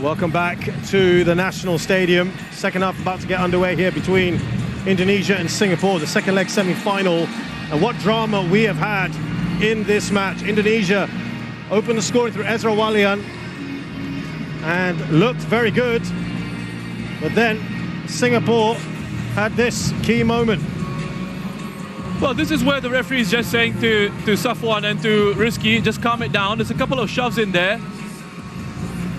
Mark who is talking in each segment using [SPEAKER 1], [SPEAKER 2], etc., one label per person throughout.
[SPEAKER 1] Welcome back to the National Stadium. Second half about to get underway here between Indonesia and Singapore, the second leg semi-final. And what drama we have had in this match. Indonesia opened the scoring through Ezra Walian and looked very good. But then Singapore had this key moment.
[SPEAKER 2] Well, this is where the referee is just saying to Safwan and to Rizky, just calm it down. There's a couple of shoves in there.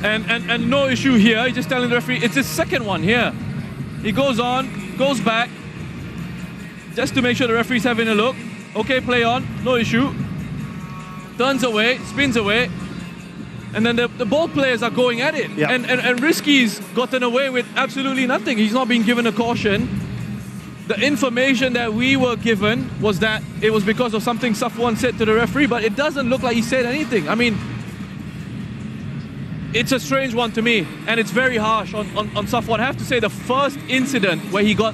[SPEAKER 2] And no issue here. He's just telling the referee, it's his second one here. He goes on, goes back, just to make sure the referee's having a look. Okay, play on, no issue. Turns away, spins away. And then the ball players are going at it.
[SPEAKER 1] Yeah.
[SPEAKER 2] And Rizky's gotten away with absolutely nothing. He's not been given a caution. The information that we were given was that it was because of something Safwan said to the referee, but it doesn't look like he said anything. I mean, it's a strange one to me, and it's very harsh on Safwan. I have to say, the first incident where he got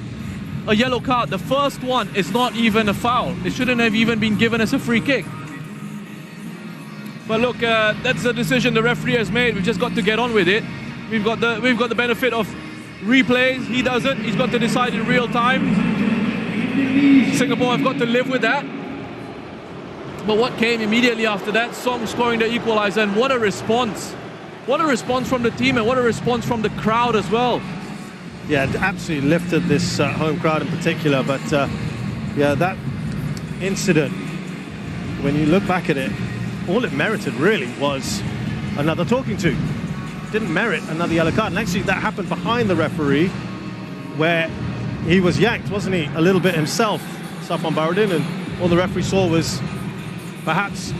[SPEAKER 2] a yellow card, the first one is not even a foul. It shouldn't have even been given as a free kick. But look, that's the decision the referee has made. We've just got to get on with it. We've got the benefit of replays. He doesn't. He's got to decide in real time. Singapore have got to live with that. But what came immediately after that? Song scoring the equalizer, and what a response. What a response from the team, and what a response from the crowd as well.
[SPEAKER 1] Yeah, it absolutely lifted this home crowd in particular. But yeah, that incident, when you look back at it, all it merited really was another talking to. Didn't merit another yellow card. And actually that happened behind the referee, where he was yanked, wasn't he? A little bit himself, Safwan Baharudin, and all the referee saw was perhaps...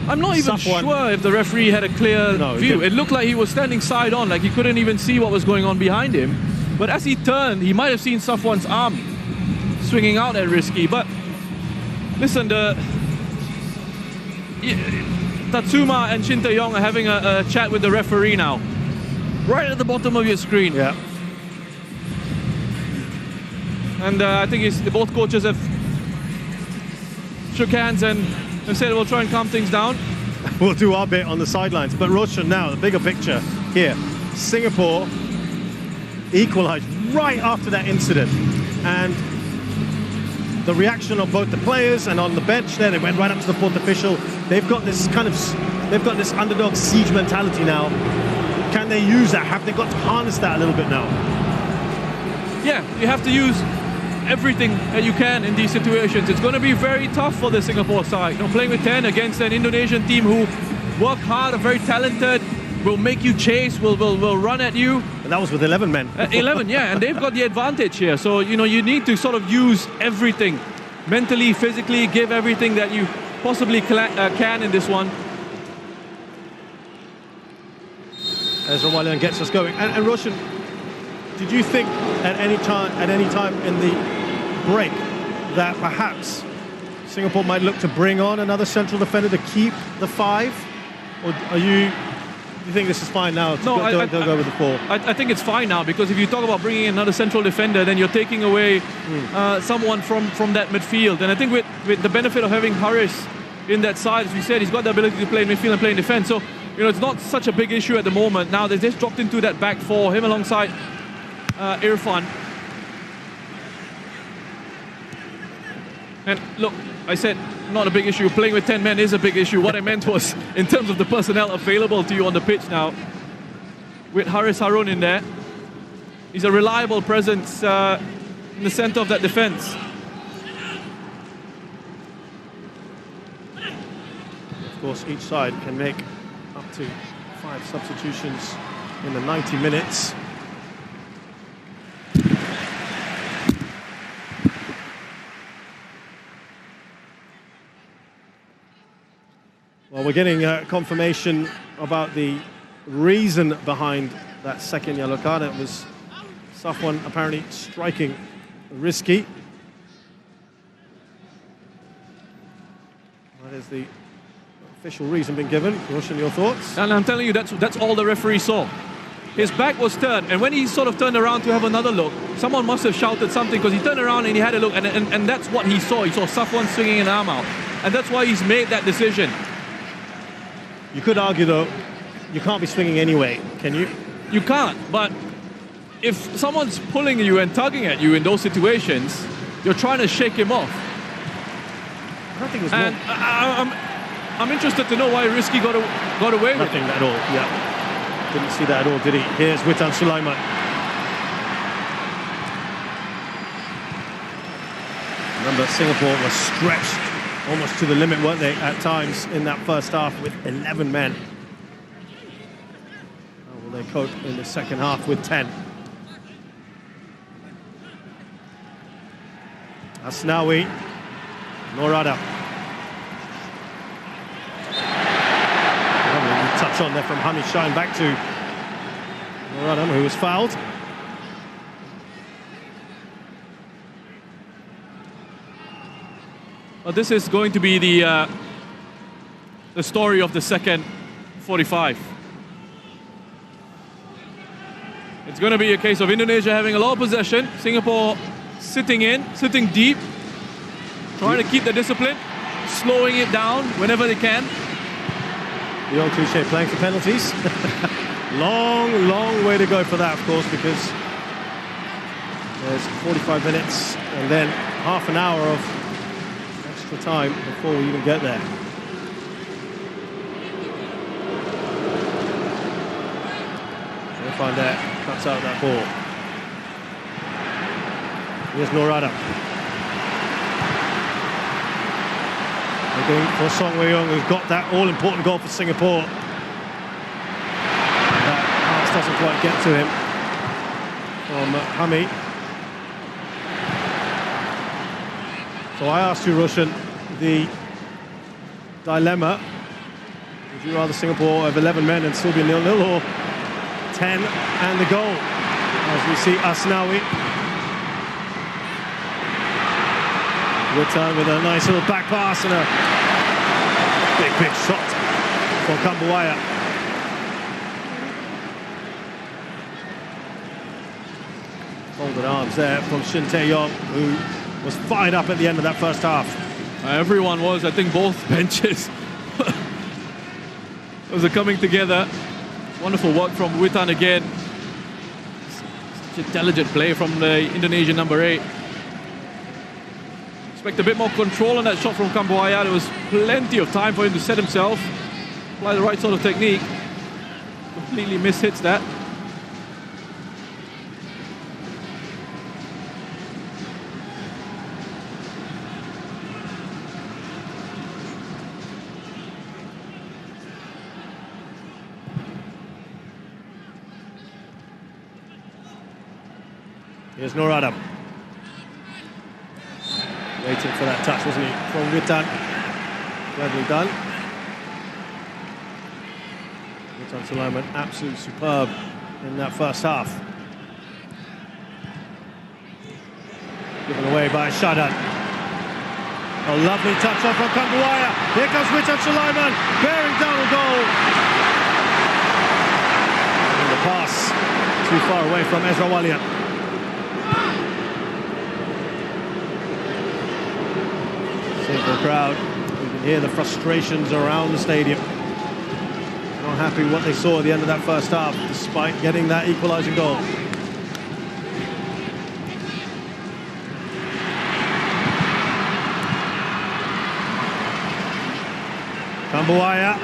[SPEAKER 2] I'm not even sure if the referee had a clear view. It looked like he was standing side on, like he couldn't even see what was going on behind him. But as he turned, he might have seen Safwan's arm swinging out at Rizky. But listen, Tatsuma and Shin Tae-yong are having a chat with the referee now. Right at the bottom of your screen.
[SPEAKER 1] Yeah.
[SPEAKER 2] And I think both coaches have shook hands and have said we'll try and calm things down.
[SPEAKER 1] We'll do our bit on the sidelines. But Roshan, now, the bigger picture here. Singapore equalised right after that incident. And the reaction of both the players and on the bench there, they went right up to the fourth official. They've got this underdog siege mentality now. Can they use that? Have they got to harness that a little bit now?
[SPEAKER 2] Yeah, you have to use everything that you can in these situations. It's going to be very tough for the Singapore side. You know, playing with 10 against an Indonesian team who work hard, are very talented, will make you chase, will run at you.
[SPEAKER 1] And that was with 11 men.
[SPEAKER 2] 11, yeah, and they've got the advantage here. So, you know, you need to sort of use everything. Mentally, physically, give everything that you possibly can in this one.
[SPEAKER 1] Ezra Walian gets us going. And Roshan, did you think at any time in the break that perhaps Singapore might look to bring on another central defender to keep the 5? Or do you think this is fine now?
[SPEAKER 2] No,
[SPEAKER 1] they'll go with the 4.
[SPEAKER 2] I think it's fine now, because if you talk about bringing in another central defender, then you're taking away someone from that midfield. And I think with the benefit of having Haris in that side, as we said, he's got the ability to play in midfield and play in defense. So, you know, it's not such a big issue at the moment. Now they just dropped into that back 4, him alongside Irfan. And look, I said not a big issue. Playing with 10 men is a big issue. What I meant was in terms of the personnel available to you on the pitch now. With Haris Harun in there, he's a reliable presence in the center of that defense.
[SPEAKER 1] Of course, each side can make up to 5 substitutions in the 90 minutes. Well, we're getting confirmation about the reason behind that second yellow card. It was Safwan apparently striking Rizky. That is the official reason being given. Roshan, your thoughts?
[SPEAKER 2] And I'm telling you, that's all the referee saw. His back was turned, and when he sort of turned around to have another look, someone must have shouted something, because he turned around and he had a look, and that's what he saw. He saw Safwan swinging an arm out, and that's why he's made that decision.
[SPEAKER 1] You could argue, though, you can't be swinging anyway, can you?
[SPEAKER 2] You can't, but if someone's pulling you and tugging at you in those situations, you're trying to shake him off.
[SPEAKER 1] I don't think it's
[SPEAKER 2] And I'm interested to know why Risky got away with
[SPEAKER 1] nothing
[SPEAKER 2] it.
[SPEAKER 1] at all, yeah. Didn't see that at all, did he? Here's Witan Sulaiman. Remember, Singapore was stretched almost to the limit, weren't they, at times in that first half with 11 men. How will they cope in the second half with 10? Asnawi, Norada. Touch on there from Hamid Shine back to Norada, who was fouled.
[SPEAKER 2] Well, this is going to be the story of the second 45. It's going to be a case of Indonesia having a lot of possession, Singapore sitting deep, trying to keep the discipline, slowing it down whenever they can.
[SPEAKER 1] The old cliche, playing for penalties. long, long way to go for that, of course, because there's 45 minutes and then half an hour of extra time before we even get there. Find that, cuts out that ball. Here's Norada. Looking for Song Wei-young, who's got that all-important goal for Singapore. That pass doesn't quite get to him from Hamid. So I asked you, Roshan, the dilemma. Would you rather Singapore have 11 men and still be 0-0, or 10 and the goal? As we see Asnawi. Witan with a nice little back pass and a big shot for Kambuaya. Folded arms there from Shin Tae-yong, who was fired up at the end of that first half.
[SPEAKER 2] Everyone was. I think both benches was coming together. Wonderful work from Witan again. Such intelligent play from the Indonesian number 8. Expect a bit more control on that shot from Kambuaya. There was plenty of time for him to set himself, apply the right sort of technique. Completely mishits that.
[SPEAKER 1] Here's Norada. Waiting for that touch, wasn't he? From Witan. Cleverly done. Witan Sulaiman, absolutely superb in that first half. Given away by Shadan. A lovely touch off from Kambuaya. Here comes Witan Sulaiman, bearing down the goal. And the pass too far away from Ezra Walian. Simple crowd. You can hear the frustrations around the stadium. Not happy with what they saw at the end of that first half, despite getting that equalising goal. Kambuaya.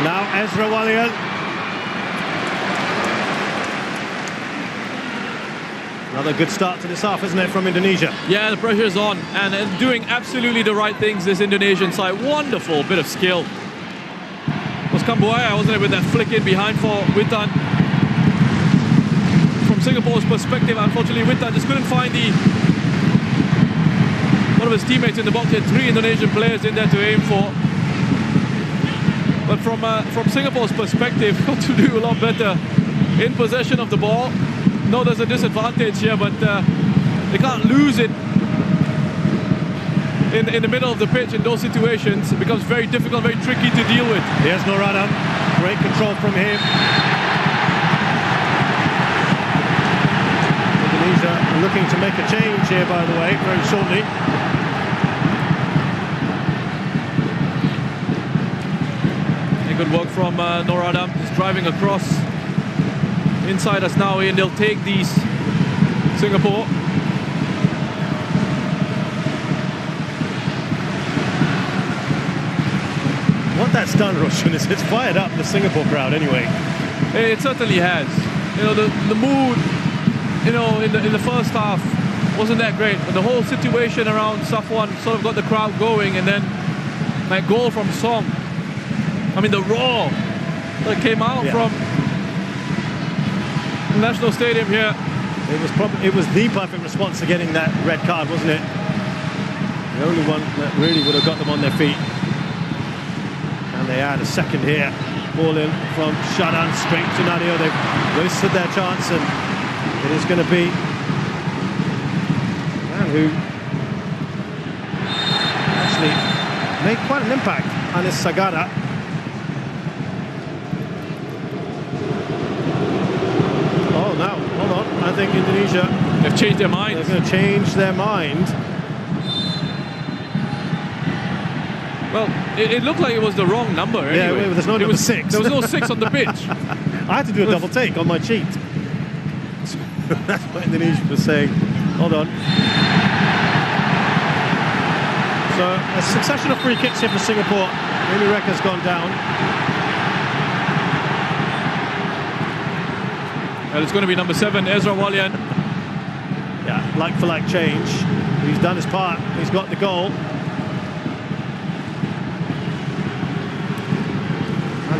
[SPEAKER 1] Now Ezra Walian. Another good start to this half, isn't it, from Indonesia?
[SPEAKER 2] Yeah, the pressure's on, and doing absolutely the right things, this Indonesian side. Wonderful bit of skill. It was Kambuaya, wasn't it, with that flick in behind for Witan. From Singapore's perspective, unfortunately, Witan just couldn't find one of his teammates in the box. He had 3 Indonesian players in there to aim for. But from Singapore's perspective, got to do a lot better in possession of the ball. No, there's a disadvantage here, but they can't lose it in the middle of the pitch in those situations. It becomes very difficult, very tricky to deal with.
[SPEAKER 1] Here's Norada. Great control from him. Indonesia looking to make a change here, by the way, very shortly.
[SPEAKER 2] good work from Nur Adam. He's driving across inside Asnawi, and they'll take these, Singapore.
[SPEAKER 1] What that's done, Roshan, is it's fired up the Singapore crowd anyway.
[SPEAKER 2] It certainly has. You know, the mood, you know, in the first half wasn't that great, but the whole situation around Safwan sort of got the crowd going, and then that goal from Song. I mean, the roar that came out from the National Stadium here.
[SPEAKER 1] It was the perfect response to getting that red card, wasn't it? The only one that really would have got them on their feet. And they had a second here. Ball in from Shadan straight to Nadio. They've wasted their chance, and it is going to be man who actually made quite an impact. Anis Sagara. Oh, now, hold on. I think Indonesia,
[SPEAKER 2] they've changed their mind.
[SPEAKER 1] They're going to change their mind.
[SPEAKER 2] Well, it looked like it was the wrong number anyway.
[SPEAKER 1] Yeah, there's no number 6.
[SPEAKER 2] There was no 6 on the pitch.
[SPEAKER 1] I had to do a double take on my cheat. That's what Indonesia was saying. Hold on. So, a succession of free kicks here for Singapore. Amy Reka's gone down.
[SPEAKER 2] Well, it's going to be number 7, Ezra Walian.
[SPEAKER 1] Yeah, like-for-like change. He's done his part. He's got the goal.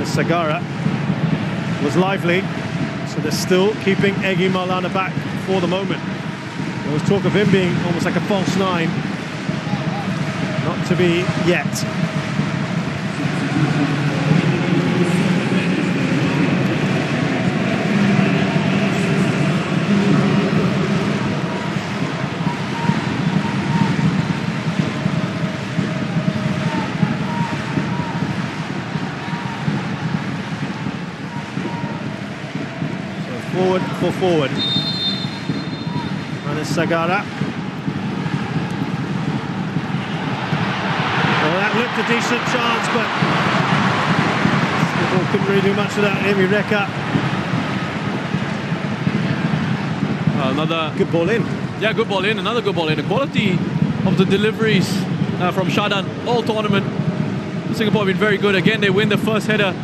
[SPEAKER 1] Sagara was lively, so they're still keeping Egy Maulana back for the moment. There was talk of him being almost like a false 9. Not to be yet. Forward. Anis Sagara. Well, that looked a decent chance, but Singapore couldn't really do much with that. Amy Reka.
[SPEAKER 2] Another
[SPEAKER 1] good ball in.
[SPEAKER 2] Yeah, good ball in. Another good ball in. The quality of the deliveries from Shadan all tournament. Singapore have been very good. Again, they win the first header.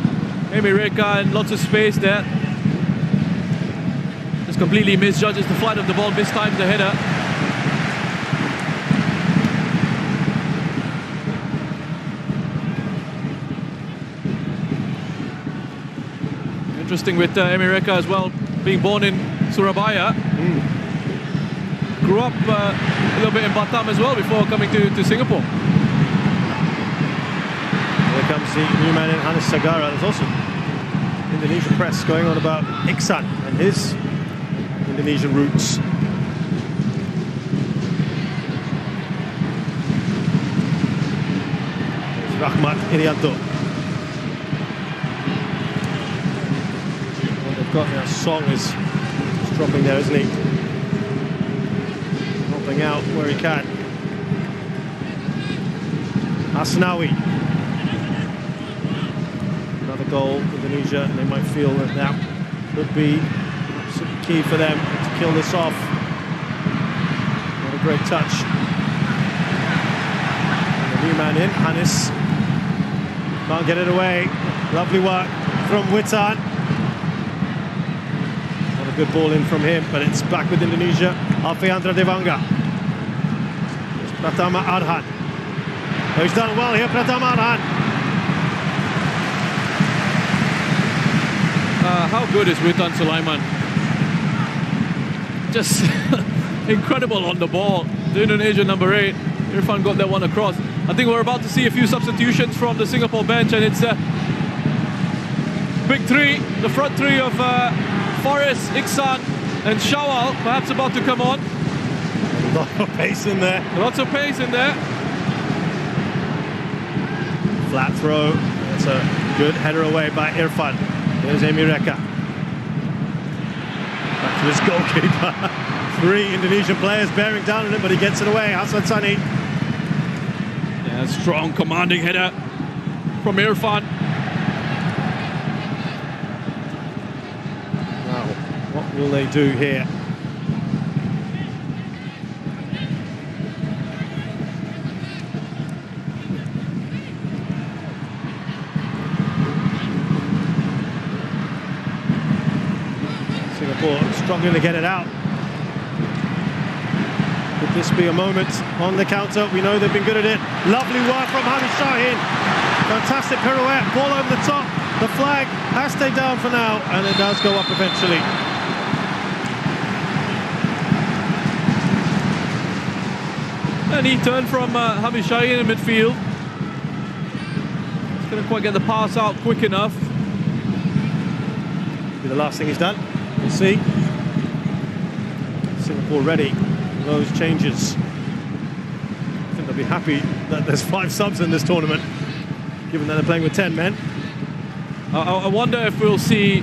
[SPEAKER 2] Amy Reka, and lots of space there. Completely misjudges the flight of the ball, mistimes the header. Interesting with Amy Reka as well, being born in Surabaya. Grew up a little bit in Batam as well before coming to Singapore.
[SPEAKER 1] Here comes the new man in, Anis Sagara. There's also Indonesian press going on about Iksan and his Indonesian roots. There's Rahmat Irianto. What they've got now, Song is dropping there, isn't he? Dropping out where he can. Asnawi. Another goal, Indonesia, and they might feel that that would be key for them to kill this off. What a great touch. And the new man in, Anis. Can't get it away. Lovely work from Witan. What a good ball in from him, but it's back with Indonesia. Alfiandra Devanga. It's Pratama Arhan. Oh, he's done well here, Pratama Arhan.
[SPEAKER 2] How good is Witan Sulaiman? Just incredible on the ball. The Indonesian number 8, Irfan got that one across. I think we're about to see a few substitutions from the Singapore bench, and it's big 3, the front 3 of Forrest, Iksan and Shawal, perhaps about to come on.
[SPEAKER 1] A lot of pace in there.
[SPEAKER 2] Lots of pace in there.
[SPEAKER 1] Flat throw. That's a good header away by Irfan. There's Amy Reka. Back to his goalkeeper. 3 Indonesian players bearing down on him, but he gets it away. Hassan Sani.
[SPEAKER 2] Yeah, strong commanding header from Irfan.
[SPEAKER 1] will they do here? Singapore struggling to get it out. Could this be a moment on the counter? We know they've been good at it. Lovely work from Hamid Shaheen. Fantastic pirouette, ball over the top. The flag has stayed down for now, and it does go up eventually.
[SPEAKER 2] And he turned from Hamid Shaheen in midfield. Just couldn't quite get the pass out quick enough.
[SPEAKER 1] Be the last thing he's done. We'll see. Singapore ready for those changes. I think they'll be happy that there's 5 subs in this tournament, given that they're playing with 10 men.
[SPEAKER 2] I wonder if we'll see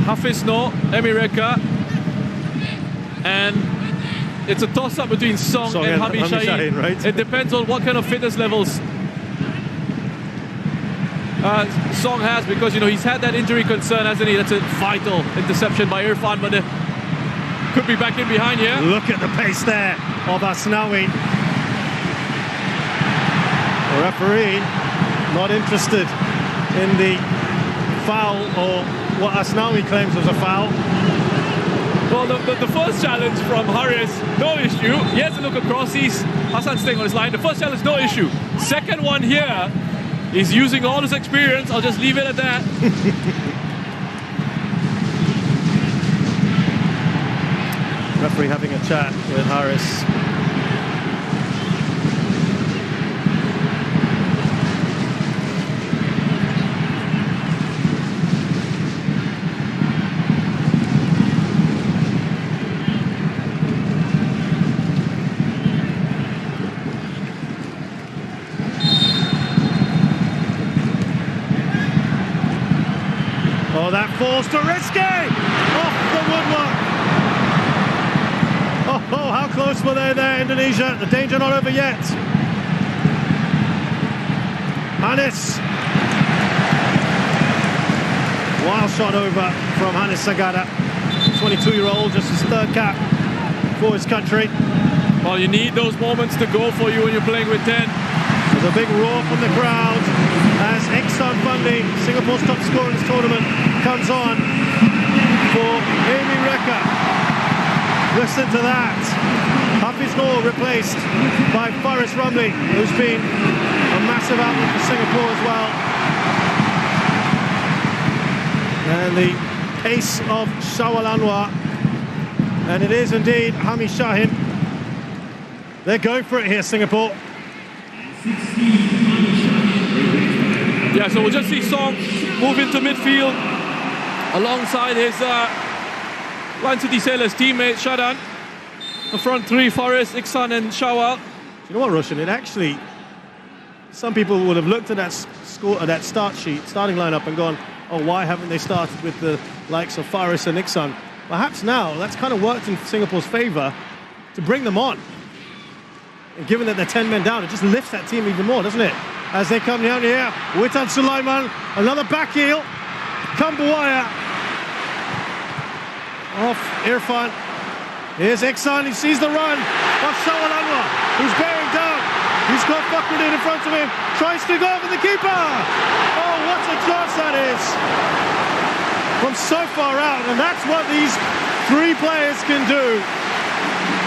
[SPEAKER 2] Hafiz Noor, Emireka, and it's a toss-up between Song and Hamid Shaheen.
[SPEAKER 1] Right?
[SPEAKER 2] It depends on what kind of fitness levels Song has, because you know he's had that injury concern, hasn't he? That's a vital interception by Irfan, but could be back in behind here.
[SPEAKER 1] Look at the pace there of Asnawi. The referee not interested in the foul, or what Asnawi claims was a foul.
[SPEAKER 2] Well, the first challenge from Haris, no issue. He has to look across. Hassan's staying on his line. The first challenge, no issue. Second one here, he's using all his experience. I'll just leave it at that.
[SPEAKER 1] Referee having a chat with Haris. Oh, that falls to risky! Off the woodwork! Oh, how close were they there, Indonesia? The danger not over yet. Hannes. Wild shot over from Hannes Sagada. 22-year-old, just his 3rd cap for his country.
[SPEAKER 2] Well, you need those moments to go for you when you're playing with 10.
[SPEAKER 1] There's a big roar from the crowd as Iksan Bandi, Singapore's top scorer in this tournament, comes on for Emireka. Listen to that. Hafiz Noor replaced by Faris Ramli, who's been a massive outlet for Singapore as well. And the pace of Shawal Anwar. And it is indeed Hamid Shaheen. They're going for it here, Singapore.
[SPEAKER 2] Yeah, so we'll just see Song move into midfield alongside his Lion City Sailors teammate Shadan. The front 3, Faris, Iksan and Shawal.
[SPEAKER 1] You know what, Roshan? It actually, some people would have looked at that score, that starting lineup and gone, oh, why haven't they started with the likes of Faris and Iksan? Perhaps now that's kind of worked in Singapore's favour to bring them on. And given that they're 10 men down, it just lifts that team even more, doesn't it? As they come down here, Witan Sulaiman, another back heel. Kambuaya off Irfan. Here's Iksan, he sees the run of Shawal Anwar, who's bearing down. He's got Fakhruddin in front of him, tries to go over the keeper. Oh, what a chance that is. From so far out, and that's what these 3 players can do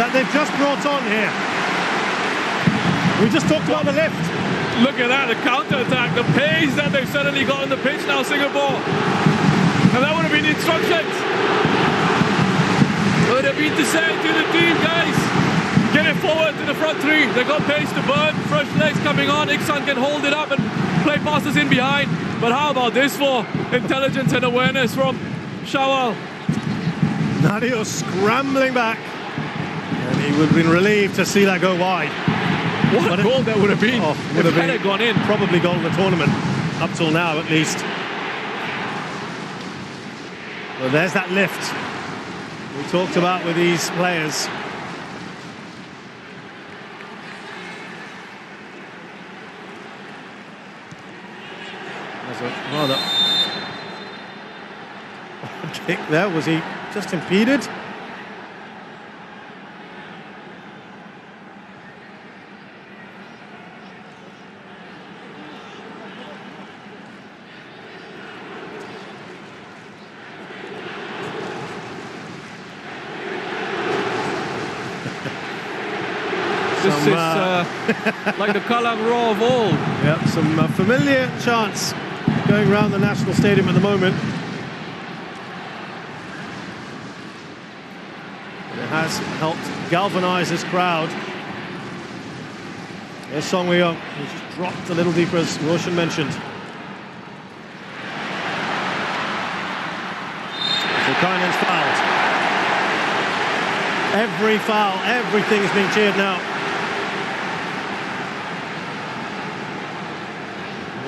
[SPEAKER 1] that they've just brought on here. We just talked about the lift.
[SPEAKER 2] Look at that, the counter-attack, the pace that they've suddenly got on the pitch now, Singapore. And that would have been the instructions. Would have been to say to the team, guys, get it forward to the front 3. They've got pace to burn, fresh legs coming on. Iksan can hold it up and play passes in behind. But how about this for intelligence and awareness from Shawal?
[SPEAKER 1] Nadio scrambling back. And he would have been relieved to see that go wide.
[SPEAKER 2] What a goal that would have been.
[SPEAKER 1] Oh, would have been
[SPEAKER 2] gone in.
[SPEAKER 1] Probably goal of the tournament, up till now at least. Well, there's that lift we talked about with these players. There's a rather odd kick there. Was he just impeded.
[SPEAKER 2] This is like the Kalang Roar of old.
[SPEAKER 1] Yeah, some familiar chants going around the National Stadium at the moment. It has helped galvanise this crowd. Here's Song Wei-young, who's just dropped a little deeper, as Roshan mentioned. Zulkarnain's fouled. Every foul, everything is being cheered now.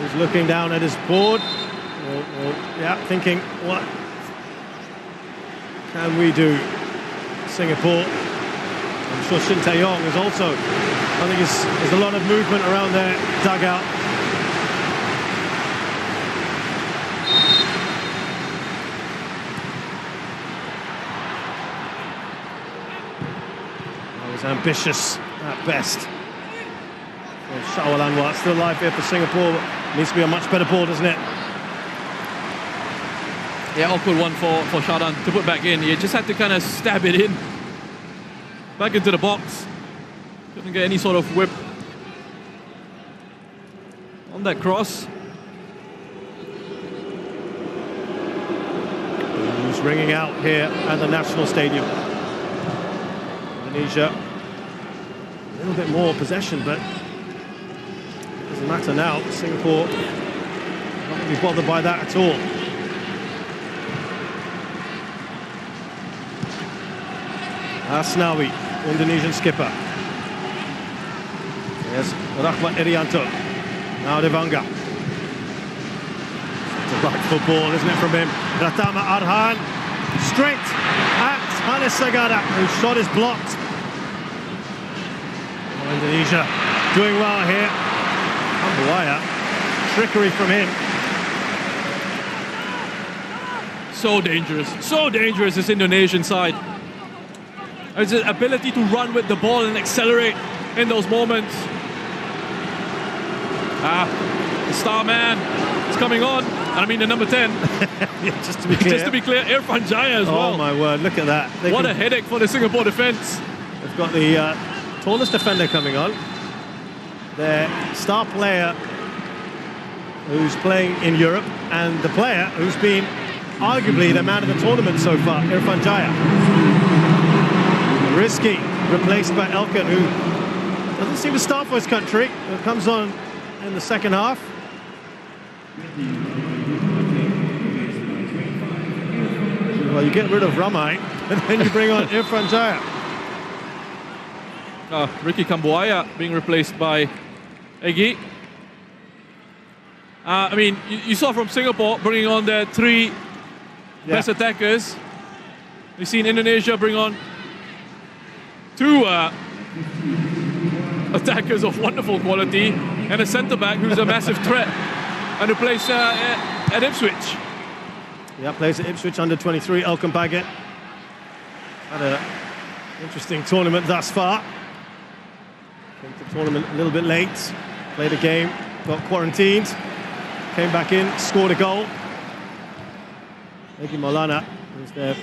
[SPEAKER 1] He's looking down at his board, yeah, thinking, what can we do? Singapore. I'm sure Shin Tae-yong is also, I think there's a lot of movement around their dugout. That was ambitious at best. Shawal Anwar still alive here for Singapore. Needs to be a much better ball, doesn't it?
[SPEAKER 2] Yeah, awkward one for Shadan to put back in. He just had to kind of stab it in. Back into the box. Couldn't get any sort of whip on that cross.
[SPEAKER 1] Who's ringing out here at the National Stadium. Indonesia, a little bit more possession, but it doesn't matter now. Singapore not going to be bothered by that at all. Asnawi, Indonesian skipper. Yes, Rahmat Irianto. Now Devanga. It's a rightful ball, isn't it, from him? Pratama Arhan. Straight at Hannes Sagara, whose shot is blocked. Oh, Indonesia doing well here. Kambuaya. Trickery from him.
[SPEAKER 2] So dangerous, this Indonesian side. It's his ability to run with the ball and accelerate in those moments. The star man is coming on. I mean the number 10.
[SPEAKER 1] Yeah, just to be clear,
[SPEAKER 2] Irfan Jaya as well.
[SPEAKER 1] Oh my word, look at that.
[SPEAKER 2] What a headache for the Singapore defence.
[SPEAKER 1] They've got the tallest defender coming on. Their star player who's playing in Europe, and the player who's been arguably the man of the tournament so far, Irfan Jaya. Risky, replaced by Elkan, who doesn't seem to start for his country. It comes on in the second half. Well, you get rid of Ramai, and then you bring on Irfan Jaya.
[SPEAKER 2] Ricky Kambuaya being replaced by Egi. I mean, you saw from Singapore bringing on their three best attackers. We've seen Indonesia bring on two attackers of wonderful quality and a centre-back who's a massive threat, and who plays at Ipswich.
[SPEAKER 1] Yeah, plays at Ipswich under 23, Elkan Baggett. Had an interesting tournament thus far. Came to the tournament a little bit late, played a game, got quarantined, came back in, scored a goal. Egi Maulana, who's their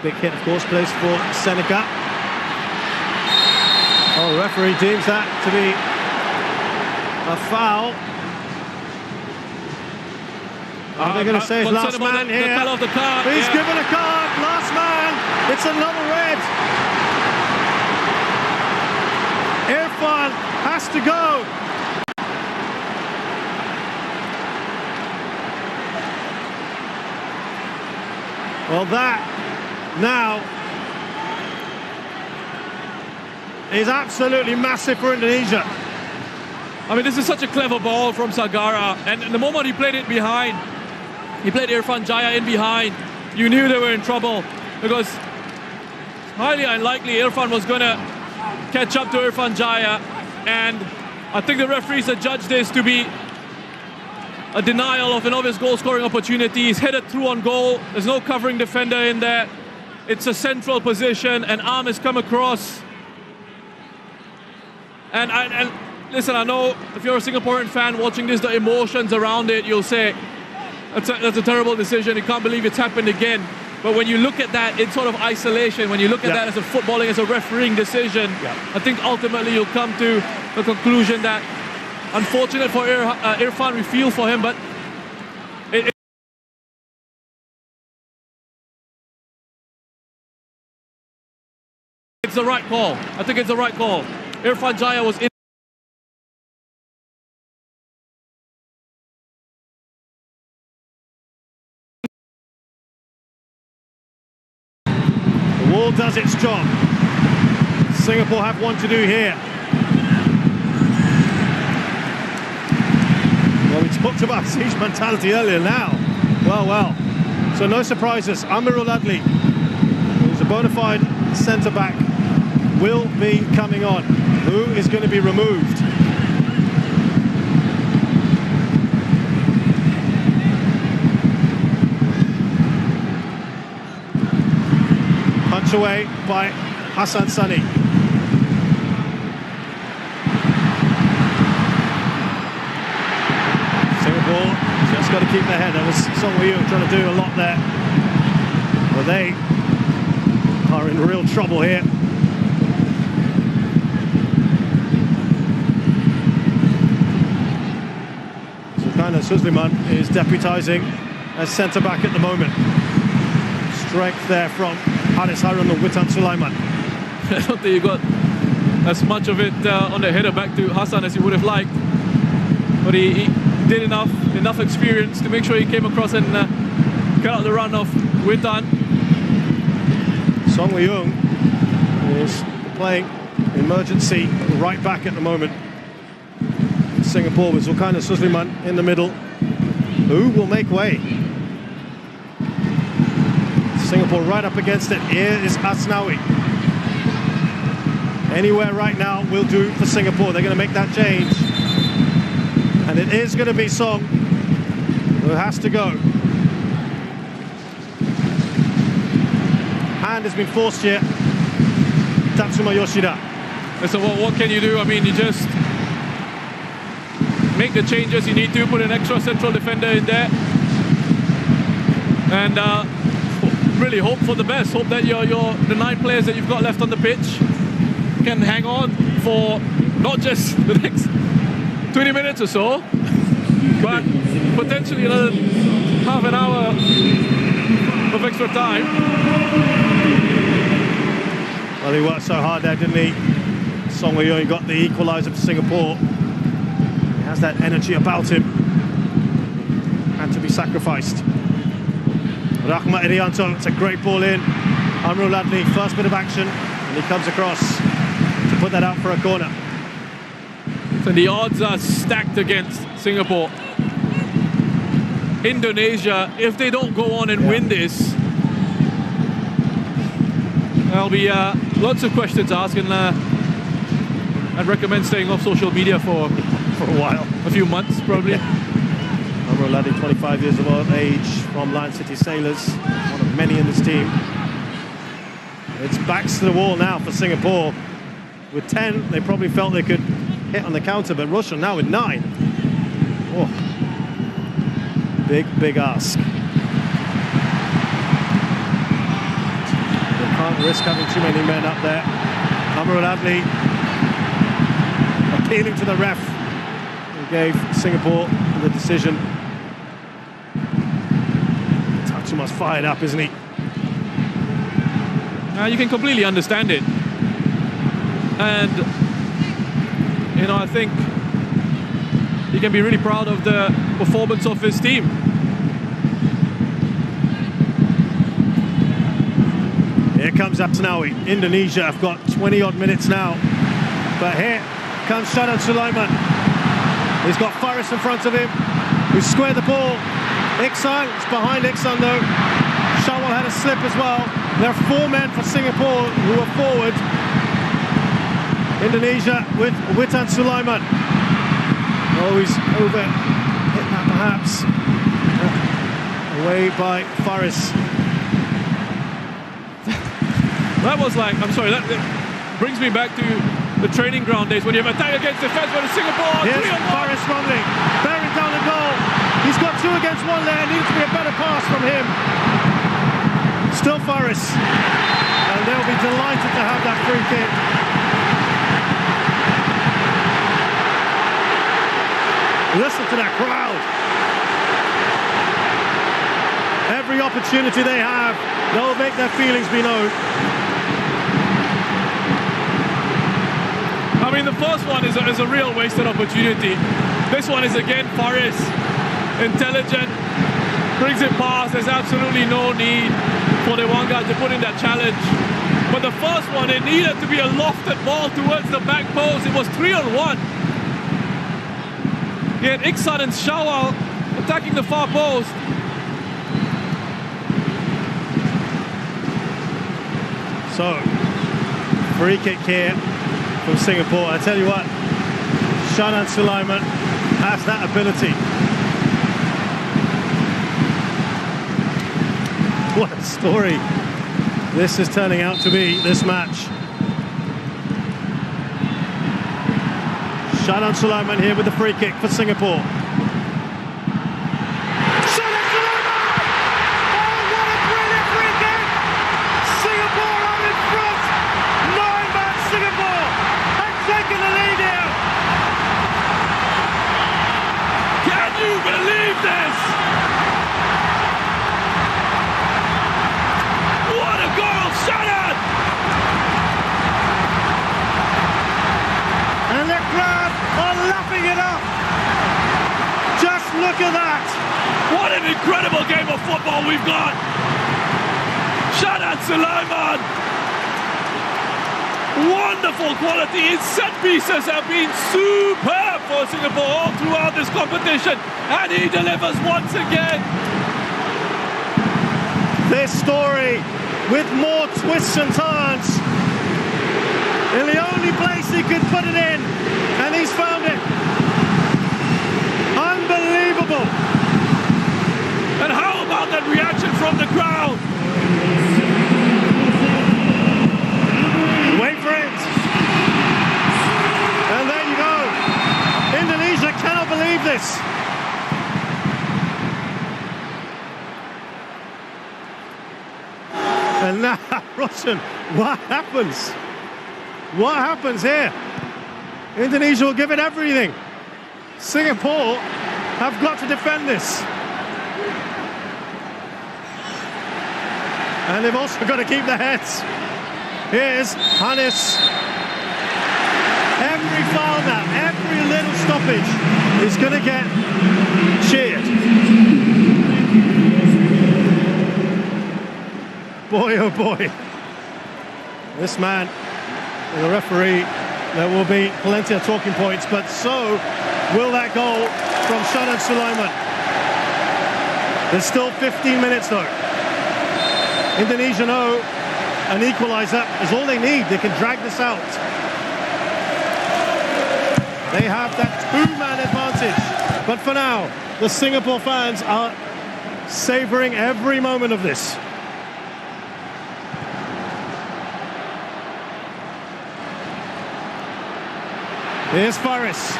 [SPEAKER 1] big hit, of course, plays for Seneca. Oh, the referee deems that to be a foul. They're going to say it's last man here.
[SPEAKER 2] The colour of the card.
[SPEAKER 1] He's given a card. Last man. It's another red. Irfan has to go. Well, that now is absolutely massive for Indonesia.
[SPEAKER 2] I mean, this is such a clever ball from Sagara, and the moment he played it behind, he played Irfan Jaya in behind, you knew they were in trouble, because it's highly unlikely Irfan was going to catch up to Irfan Jaya, and I think the referees had judged this to be a denial of an obvious goal-scoring opportunity. He's headed through on goal. There's no covering defender in there. It's a central position. An arm has come across. And listen, I know if you're a Singaporean fan watching this, the emotions around it, you'll say, that's a terrible decision. You can't believe it's happened again. But when you look at that in sort of isolation, when you look at that as a footballing, as a refereeing decision, I think ultimately you'll come to the conclusion that, unfortunate for Irfan, we feel for him, but it's the right call. I think it's the right call. Irfan Jaya was in.
[SPEAKER 1] The wall does its job. Singapore have one to do here. Well, we talked about siege mentality earlier now. Well. So no surprises. Amirul Adli, who's a bona fide centre-back, will be coming on. Who is going to be removed? Punch away by Hassan Sani. Singapore just got to keep their head. That was Song Wei-Yung trying to do a lot there. But they are in real trouble here. Sultan Suleiman is deputising as centre-back at the moment. Strength there from Haris Harun and Witan Sulaiman.
[SPEAKER 2] I don't think you got as much of it on the header back to Hassan as you would have liked. But he did enough experience to make sure he came across and cut out the run of Witan.
[SPEAKER 1] Song Wei-Yung is playing emergency right back at the moment. Singapore with Zulkarnain Suleiman in the middle. Who will make way? Singapore right up against it. Here is Asnawi. Anywhere right now will do for Singapore. They're going to make that change. And it is going to be Song who has to go. Hand has been forced here. Tatsuma Yoshida.
[SPEAKER 2] So what can you do? I mean, you just make the changes you need to, put an extra central defender in there, and really hope for the best. Hope that the 9 players that you've got left on the pitch can hang on for not just the next 20 minutes or so, but potentially another half an hour of extra time.
[SPEAKER 1] Well, he worked so hard there, didn't he? Song Wei-Yung got the equaliser for Singapore. He has that energy about him. Had to be sacrificed. Rahmat Irianto, it's a great ball in. Amirul Adli, first bit of action, and he comes across to put that out for a corner.
[SPEAKER 2] So the odds are stacked against Singapore. Indonesia, if they don't go on and win this, there'll be lots of questions asked, and I'd recommend staying off social media for
[SPEAKER 1] a while.
[SPEAKER 2] A few months, probably.
[SPEAKER 1] Amirul Adli, 25 years of age, from Lion City Sailors, one of many in this team. It's backs to the wall now for Singapore. With 10, they probably felt they could hit on the counter, but Russia now with 9. Oh. Big ask. They can't risk having too many men up there. Amirul Adli appealing to the ref, who gave Singapore the decision. Tatsuma's fired up, isn't he?
[SPEAKER 2] You can completely understand it. And, you know, I think he can be really proud of the performance of his team.
[SPEAKER 1] Here comes Asnawi. Indonesia have got 20-odd minutes now. But here comes Shadan Sulaiman. He's got Faris in front of him, who squared the ball. Iksan, it's behind Iksan though. Shawwal had a slip as well. There are 4 men for Singapore who are forward. Indonesia with Witan Sulaiman. Oh, he's over hit that perhaps. Away by Faris.
[SPEAKER 2] That was like, I'm sorry, that brings me back to the training ground days when you have attack against defense for Singapore.
[SPEAKER 1] Here's Faris rumbling, bearing down the goal. He's got 2 against 1 there. Needs to be a better pass from him. Still Faris. And they'll be delighted to have that free kick. Listen to that crowd. Every opportunity they have, they'll make their feelings be known.
[SPEAKER 2] I mean, the first one is a real wasted opportunity. This one is again Faris, intelligent, brings it past. There's absolutely no need for the one guy to put in that challenge. But the first one, it needed to be a lofted ball towards the back post. It was 3-on-1. He had Iksan and Shawal attacking the far post.
[SPEAKER 1] So, free kick here from Singapore. I tell you what, Shanan Sulaiman has that ability. What a story this is turning out to be, this match. Shanan Sulaiman here with the free kick for Singapore.
[SPEAKER 2] Look at that! What an incredible game of football we've got! Shanan Sulaiman! Wonderful quality. His set pieces have been superb for Singapore all throughout this competition, and he delivers once again.
[SPEAKER 1] This story with more twists and turns. In the only place he could put it in, and he's found it. Unbelievable!
[SPEAKER 2] And how about that reaction from the crowd?
[SPEAKER 1] Wait for it! And there you go! Indonesia cannot believe this! And now, Russian, what happens? What happens here? Indonesia will give it everything. Singapore have got to defend this. And they've also got to keep their heads. Here's Hannes. Every foul now, every little stoppage is going to get cheered. Boy, oh boy. This man, the referee, there will be plenty of talking points, but so will that goal from Shanan Sulaiman. There's still 15 minutes though. Indonesia know an equaliser is all they need. They can drag this out. They have that 2-man advantage. But for now, the Singapore fans are savouring every moment of this. Here's Faris.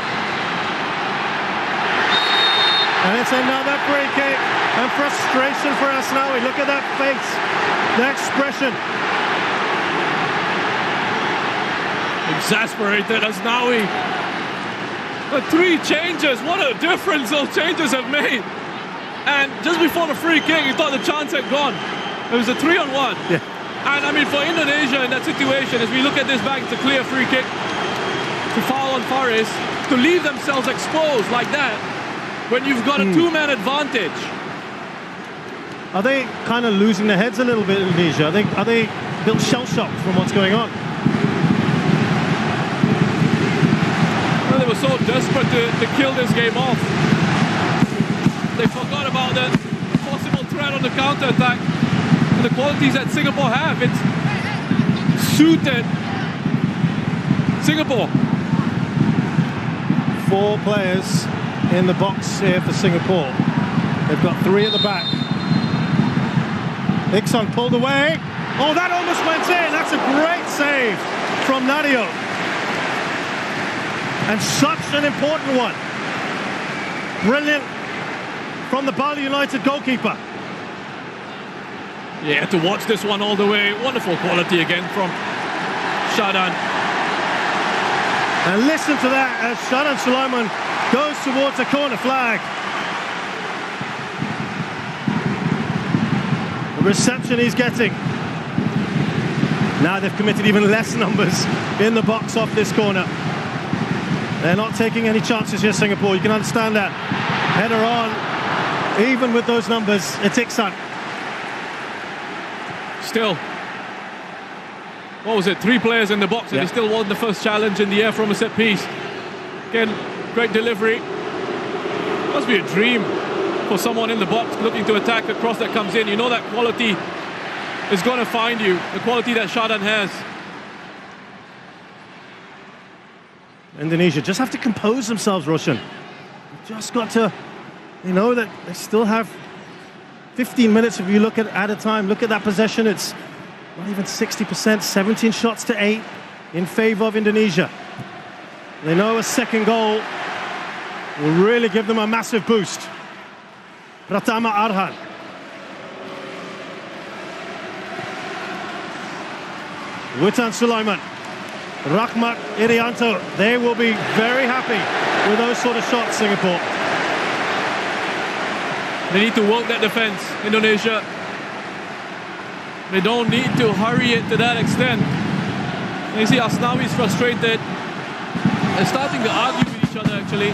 [SPEAKER 1] And it's another free kick. And frustration for Asnawi. Look at that face, the expression.
[SPEAKER 2] Exasperated Asnawi. The 3 changes, what a difference those changes have made. And just before the free kick, you thought the chance had gone. It was a 3-on-1.
[SPEAKER 1] Yeah.
[SPEAKER 2] And I mean, for Indonesia in that situation, as we look at this back, it's a clear free kick to foul on Faris, to leave themselves exposed like that when you've got a 2-man advantage.
[SPEAKER 1] Are they kind of losing their heads a little bit, Indonesia? Are they a bit shell-shocked from what's going on?
[SPEAKER 2] Well, they were so desperate to kill this game off. They forgot about the possible threat on the counter-attack. And the qualities that Singapore have, it's suited Singapore.
[SPEAKER 1] 4 players in the box here for Singapore. They've got 3 at the back. Iksan pulled away. Oh, that almost went in. That's a great save from Nadio. And such an important one. Brilliant from the Bali United goalkeeper.
[SPEAKER 2] Yeah, to watch this one all the way. Wonderful quality again from Shadan.
[SPEAKER 1] And listen to that as Shadan Sulaiman goes towards a corner flag. The reception he's getting. Now they've committed even less numbers in the box off this corner. They're not taking any chances here, Singapore. You can understand that. Header on, even with those numbers, it's Iksan.
[SPEAKER 2] Still, what was it, 3 players in the box, and he still won the first challenge in the air from a set piece. Again, great delivery. Must be a dream for someone in the box looking to attack a cross that comes in. You know that quality is going to find you, the quality that Shadan has.
[SPEAKER 1] Indonesia just have to compose themselves, Roshan. You've just got to, you know, that they still have 15 minutes if you look at a time. Look at that possession. It's not even 60%, 17 shots to 8 in favor of Indonesia. They know a second goal will really give them a massive boost. Pratama Arhan. Witan Sulaiman. Rahmat Irianto. They will be very happy with those sort of shots, Singapore.
[SPEAKER 2] They need to work that defense, Indonesia. They don't need to hurry it to that extent. And you see Asnawi is frustrated. They're starting to argue with each other, actually.